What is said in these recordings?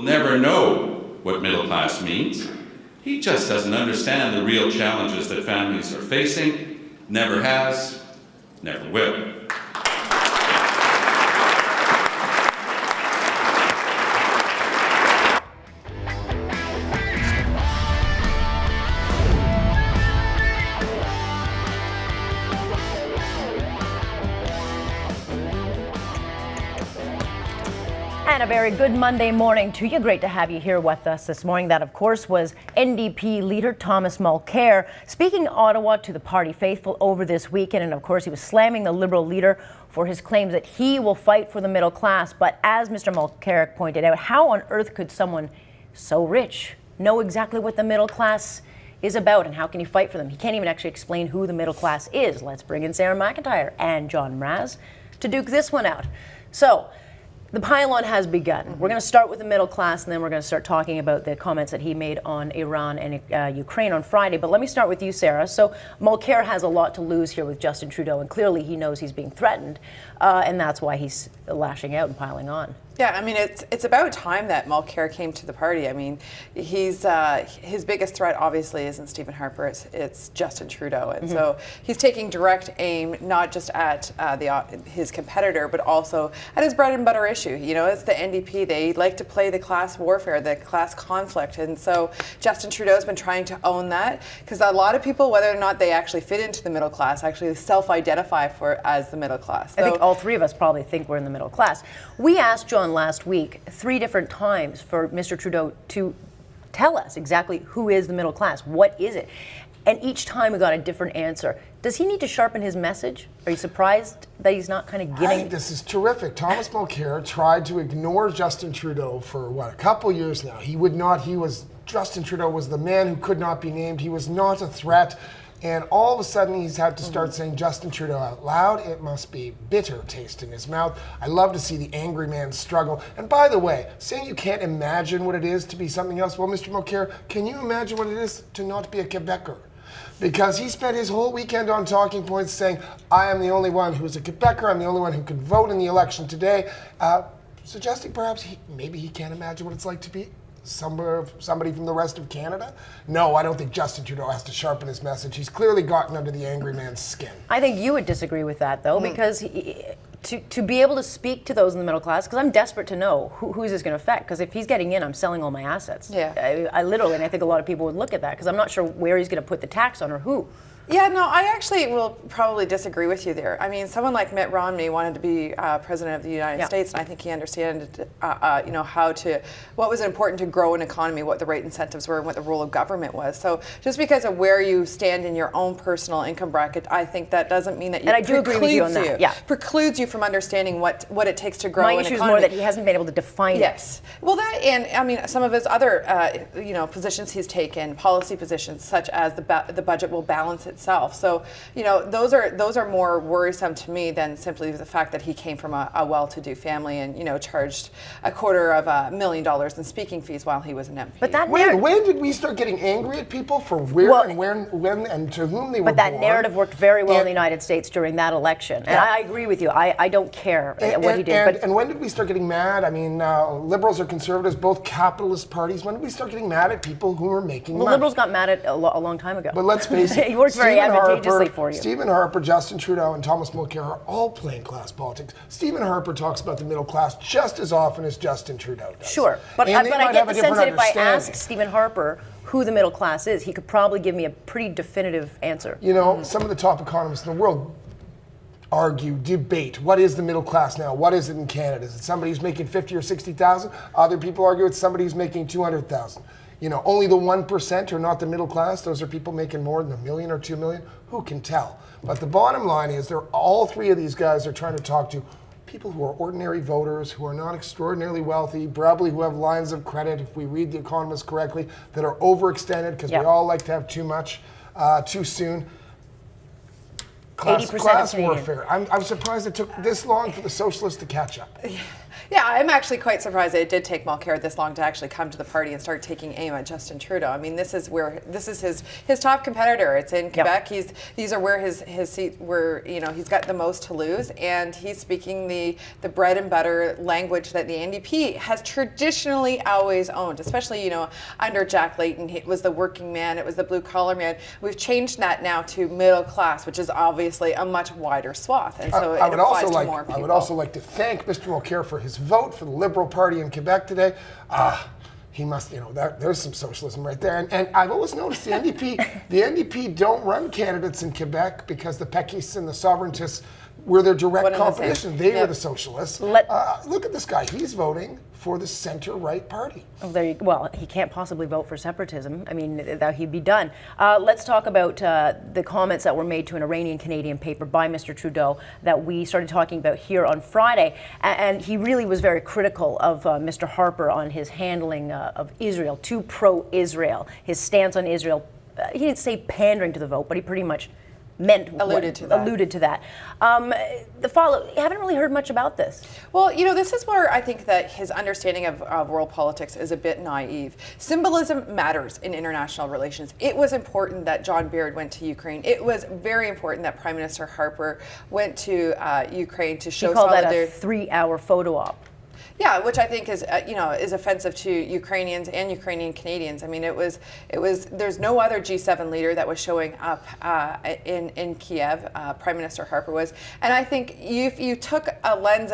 will never know what middle class means. He just doesn't understand the real challenges that families are facing, never has, never will. And a very good Monday morning to you. Great to have you here with us this morning. That, of course, was NDP Leader Thomas Mulcair speaking in Ottawa to the party faithful over this weekend. And, of course, he was slamming the Liberal leader for his claims that he will fight for the middle class. But as Mr. Mulcair pointed out, how on earth could someone so rich know exactly what the middle class is about, and how can you fight for them? He can't even actually explain who the middle class is. Let's bring in Sarah McIntyre and John Mraz to duke this one out. So, the pile-on has begun. We're going to start with the middle class, and then we're going to start talking about the comments that he made on Iran and Ukraine on Friday. But let me start with you, Sarah. So Mulcair has a lot to lose here with Justin Trudeau, and clearly he knows he's being threatened, and that's why he's lashing out and piling on. Yeah, I mean, it's about time that Mulcair came to the party. I mean, he's his biggest threat obviously isn't Stephen Harper, it's Justin Trudeau. And so he's taking direct aim not just at his competitor, but also at his bread and butter issue. You know, it's the NDP. They like to play the class warfare, the class conflict. And so Justin Trudeau's been trying to own that, because a lot of people, whether or not they actually fit into the middle class, actually self-identify as the middle class. I think all three of us probably think we're in the middle class. We asked John last week 3 different times for Mr. Trudeau to tell us exactly who is the middle class, what is it? And each time we got a different answer. Does he need to sharpen his message? Are you surprised that he's not kind of giving? I think this is terrific. Thomas Mulcair tried to ignore Justin Trudeau for a couple years now. Justin Trudeau was the man who could not be named. He was not a threat. And all of a sudden, he's had to start saying Justin Trudeau out loud. It must be bitter taste in his mouth. I love to see the angry man struggle. And by the way, saying you can't imagine what it is to be something else, well, Mr. Mulcair, can you imagine what it is to not be a Quebecer? Because he spent his whole weekend on talking points saying, I am the only one who is a Quebecer, I'm the only one who could vote in the election today, suggesting perhaps maybe he can't imagine what it's like to be somebody from the rest of Canada? No, I don't think Justin Trudeau has to sharpen his message. He's clearly gotten under the angry man's skin. I think you would disagree with that, though, because to be able to speak to those in the middle class, because I'm desperate to know who is this going to affect, because if he's getting in, I'm selling all my assets. Yeah. I literally, and I think a lot of people would look at that, because I'm not sure where he's going to put the tax on or who. Yeah, no, I actually will probably disagree with you there. I mean, someone like Mitt Romney wanted to be president of the United States, and I think he understood, what was important to grow an economy, what the right incentives were, and what the role of government was. So just because of where you stand in your own personal income bracket, I think that doesn't mean that you. And I do agree with you on that. Yeah, precludes you from understanding what it takes to grow an economy. My issue is more that he hasn't been able to define it. Yes. Well, that, and I mean, some of his other positions he's taken, policy positions such as the budget will balance itself. So, those are more worrisome to me than simply the fact that he came from a well-to-do family and, charged $250,000 in speaking fees while he was an MP. But that when did we start getting angry at people for when and to whom they were born? But that narrative worked very well in the United States during that election. And I agree with you. I don't care what he did. And when did we start getting mad? I mean, Liberals or Conservatives, both capitalist parties. When did we start getting mad at people who were making money? Liberals got mad at a long time ago. But let's face it. It worked very advantageously for you. Stephen Harper, Justin Trudeau, and Thomas Mulcair are all playing class politics. Stephen Harper talks about the middle class just as often as Justin Trudeau does. Sure, but I get the sense that if I ask Stephen Harper who the middle class is, he could probably give me a pretty definitive answer. Some of the top economists in the world argue, debate, what is the middle class now? What is it in Canada? Is it somebody who's making 50 or 60,000? Other people argue it's somebody who's making 200,000. Only the 1% are not the middle class. Those are people making more than $1 million or $2 million. Who can tell? But the bottom line is all three of these guys are trying to talk to people who are ordinary voters, who are not extraordinarily wealthy, probably who have lines of credit, if we read The Economist correctly, that are overextended because we all like to have too much too soon. Class warfare. I'm surprised it took this long for the socialists to catch up. Yeah, I'm actually quite surprised that it did take Mulcair this long to actually come to the party and start taking aim at Justin Trudeau. I mean, this is his top competitor. It's in Quebec. These are where his seat, where he's got the most to lose, and he's speaking the bread and butter language that the NDP has traditionally always owned, especially under Jack Layton. It was the working man, it was the blue collar man. We've changed that now to middle class, which is obviously a much wider swath, and so it applies to more people. I would also like to thank Mr. Mulcair for his vote for the Liberal Party in Quebec today. He must, there's some socialism right there. And I've always noticed the NDP don't run candidates in Quebec because the Péquistes and the Sovereigntists were their direct competition. They were the socialists. Look at this guy. He's voting for the center-right party. Well, he can't possibly vote for separatism. I mean, that he'd be done. Let's talk about the comments that were made to an Iranian-Canadian paper by Mr. Trudeau that we started talking about here on Friday. And he really was very critical of Mr. Harper on his handling of Israel, too pro-Israel, his stance on Israel. He didn't say pandering to the vote, but he pretty much alluded to that. You haven't really heard much about this. Well, this is where I think that his understanding of world politics is a bit naive. Symbolism matters in international relations. It was important that John Baird went to Ukraine. It was very important that Prime Minister Harper went to Ukraine to show solidarity. He called that a 3-hour photo op. Yeah, which I think is is offensive to Ukrainians and Ukrainian Canadians. I mean, it was. There's no other G7 leader that was showing up in Kiev. Prime Minister Harper was, and I think if you took a lens,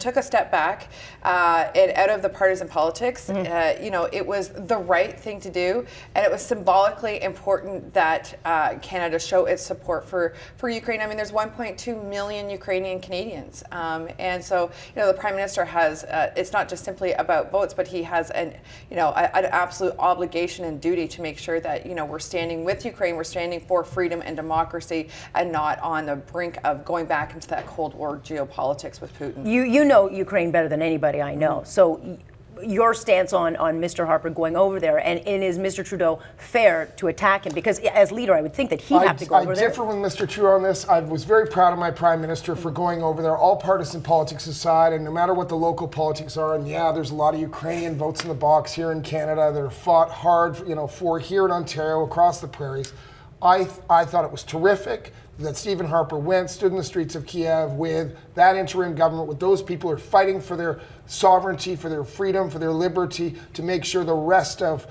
took a step back and out of the partisan politics, it was the right thing to do, and it was symbolically important that Canada show its support for Ukraine. I mean, there's 1.2 million Ukrainian Canadians, and so the Prime Minister has. It's not just simply about votes, but he has an absolute obligation and duty to make sure that we're standing with Ukraine, we're standing for freedom and democracy, and not on the brink of going back into that Cold War geopolitics with Putin. You know Ukraine better than anybody I know, so. Your stance on Mr. Harper going over there, and is Mr. Trudeau fair to attack him? Because as leader, I would think that he'd have to go over there. I differ with Mr. Trudeau on this. I was very proud of my Prime Minister for going over there, all partisan politics aside, and no matter what the local politics are, and there's a lot of Ukrainian votes in the box here in Canada that are fought hard, for here in Ontario, across the prairies. I thought it was terrific that Stephen Harper stood in the streets of Kiev with that interim government, with those people who are fighting for their sovereignty, for their freedom, for their liberty, to make sure the rest of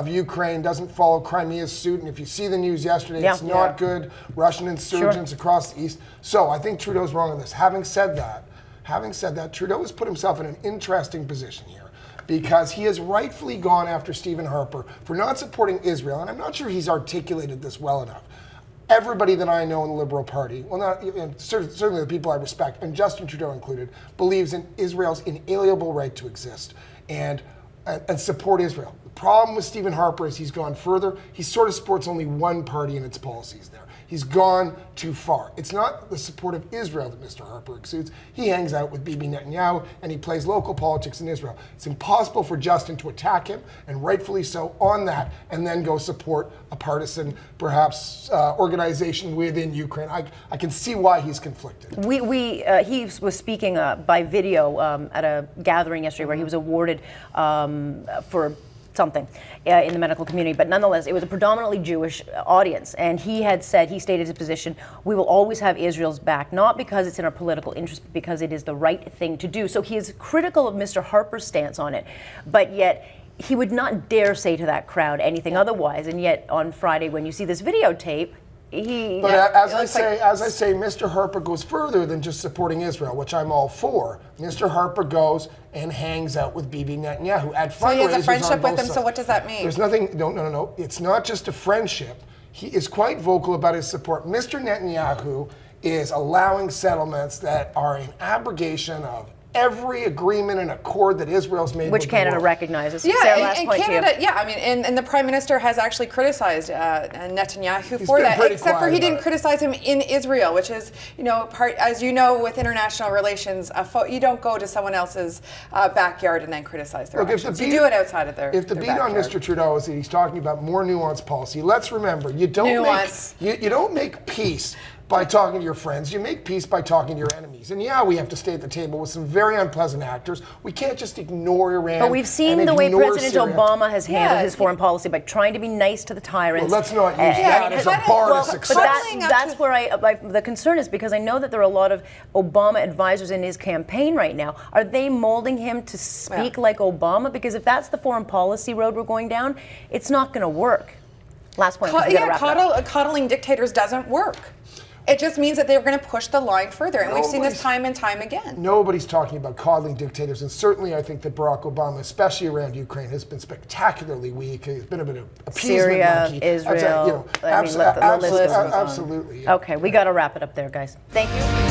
Ukraine doesn't follow Crimea's suit. And if you see the news yesterday, it's not good. Russian insurgents across the east. So I think Trudeau's wrong on this. Having said that, Trudeau has put himself in an interesting position here, because he has rightfully gone after Stephen Harper for not supporting Israel, and I'm not sure he's articulated this well enough. Everybody that I know in the Liberal Party, certainly the people I respect, and Justin Trudeau included, believes in Israel's inalienable right to exist and support Israel. The problem with Stephen Harper is he's gone further. He sort of supports only one party in its policies there. He's gone too far. It's not the support of Israel that Mr. Harper exudes. He hangs out with Bibi Netanyahu and he plays local politics in Israel. It's impossible for Justin to attack him, and rightfully so, on that, and then go support a partisan, perhaps, organization within Ukraine. I can see why he's conflicted. He was speaking by video at a gathering yesterday where he was awarded for something in the medical community, but nonetheless, it was a predominantly Jewish audience, and he stated his position: we will always have Israel's back, not because it's in our political interest, but because it is the right thing to do. So he is critical of Mr. Harper's stance on it, but yet he would not dare say to that crowd anything otherwise, and yet on Friday, when you see this videotape, as I say, Mr. Harper goes further than just supporting Israel, which I'm all for. Mr. Harper goes and hangs out with Bibi Netanyahu at fundraisers. So he has a friendship with him. So what does that mean? There's nothing. No. It's not just a friendship. He is quite vocal about his support. Mr. Netanyahu is allowing settlements that are an abrogation of every agreement and accord that Israel's made, which Canada recognizes. Yeah, and Canada. Yeah, I mean, and the Prime Minister has actually criticized Netanyahu for that, except for he didn't criticize him in Israel, which is, as you know, with international relations, you don't go to someone else's backyard and then criticize their actions. You do it outside of their. If the beat on Mr. Trudeau is that he's talking about more nuanced policy, let's remember you don't make peace by talking to your friends. You make peace by talking to your enemies. And yeah, we have to stay at the table with some very unpleasant actors. We can't just ignore Iran. But we've seen the way President Obama has handled his foreign policy by trying to be nice to the tyrants. Well, let's not use that as a bar to success. But that's where the concern is, because I know that there are a lot of Obama advisors in his campaign right now. Are they molding him to speak like Obama? Because if that's the foreign policy road we're going down, it's not going to work. Last point. Coddling dictators doesn't work. It just means that they're going to push the line further, and we've seen this time and time again. Nobody's talking about coddling dictators, and certainly I think that Barack Obama, especially around Ukraine, has been spectacularly weak. He's been a bit of appeasement Syria, monkey. Israel. Absolutely. Okay, we got to wrap it up there, guys. Thank you.